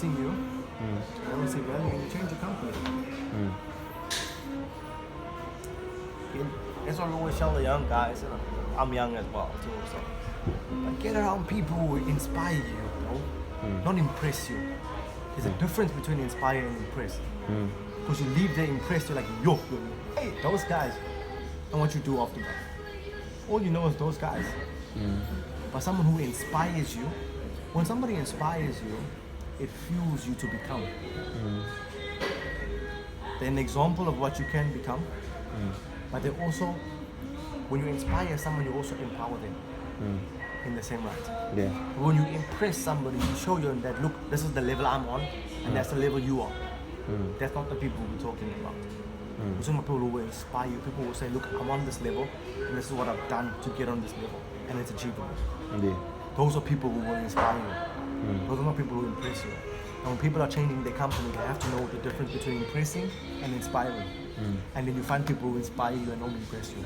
meeting you, they will see value and you change your company. That's what I always tell the young guys. You know, I'm young as well too, so but get around people who inspire you, not impress you. There's a difference between inspire and impress. Because you leave there impressed, you're like, yo, hey, those guys. And what you do after that. All you know is those guys. But someone who inspires you, when somebody inspires you, it fuels you to become. They're an example of what you can become. But they also, when you inspire someone, you also empower them in the same right. Yeah. When you impress somebody, you show them that, look, this is the level I'm on, and that's the level you are. That's not the people we're talking about. We're talking about people who will inspire you. People will say, look, I'm on this level, and this is what I've done to get on this level, and it's achievable. Yeah. Those are people who will inspire you. Those are not people who impress you. And when people are changing their company, they have to know the difference between impressing and inspiring. And then you find people who inspire you and don't impress you.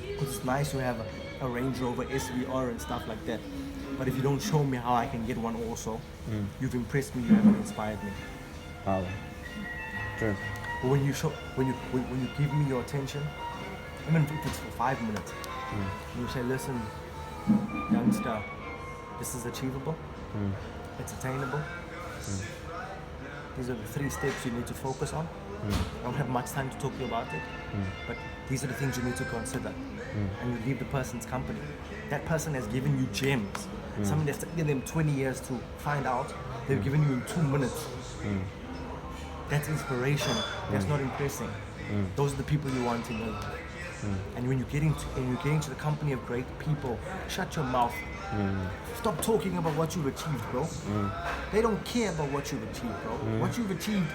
Because it's nice to have a Range Rover SVR and stuff like that. But if you don't show me how I can get one also, you've impressed me, you haven't inspired me. Wow. True. But when you give me your attention, even if it's for 5 minutes, you say, listen, youngster, this is achievable, it's attainable. These are the 3 steps you need to focus on. I don't have much time to talk to you about it, but these are the things you need to consider. And you leave the person's company. That person has given you gems. Something that's taken them 20 years to find out, they've given you in 2 minutes. That's inspiration. That's not impressing. Those are the people you want to know. And when you get into the company of great people, shut your mouth. Stop talking about what you've achieved, bro. They don't care about what you've achieved, bro. What you've achieved,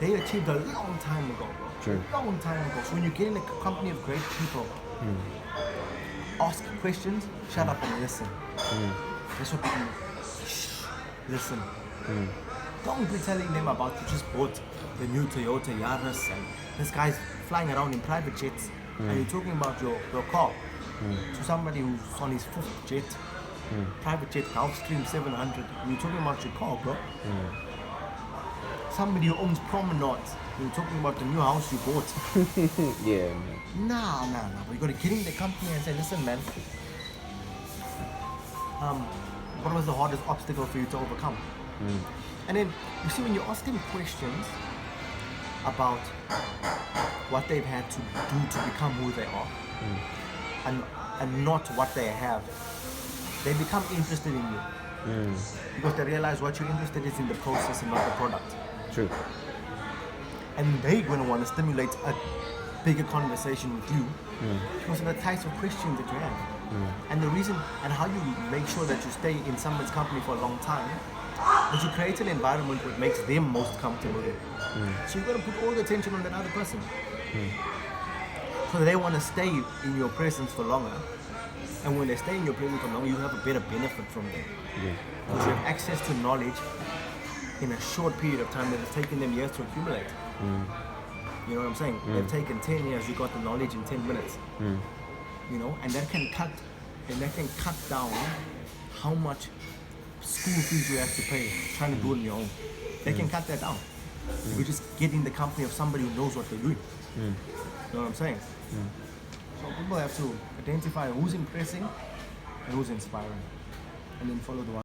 they achieved a long time ago, bro. True. A long time ago. So when you get in a company of great people, ask questions, shut up and listen. That's what people listen. Don't be telling them about you just bought the new Toyota Yaris and this guy's flying around in private jets and you're talking about your car to somebody who's on his 5th jet, private jet, Gulfstream 700, and you're talking about your car, bro. Somebody who owns promenades, you're talking about the new house you bought. Yeah, man. Nah. But you gotta get in the company and say, listen, man, what was the hardest obstacle for you to overcome? And then, you see, when you ask them questions about what they've had to do to become who they are, and not what they have, they become interested in you. Because they realize what you're interested in is in the process and not the product. True. And they're going to want to stimulate a bigger conversation with you because of the types of questions that you have. And the reason and how you make sure that you stay in someone's company for a long time is you create an environment that makes them most comfortable. So you've got to put all the attention on that other person. So they want to stay in your presence for longer. And when they stay in your presence for longer, you have a better benefit from them. Because you have access to knowledge in a short period of time that has taken them years to accumulate. You know what I'm saying? They've taken 10 years, you got the knowledge in 10 minutes. You know, and that can cut down how much school fees you have to pay trying to do it on your own. They can cut that down. You just get in the company of somebody who knows what they're doing. You know what I'm saying? So people have to identify who's impressing and who's inspiring, and then follow the one.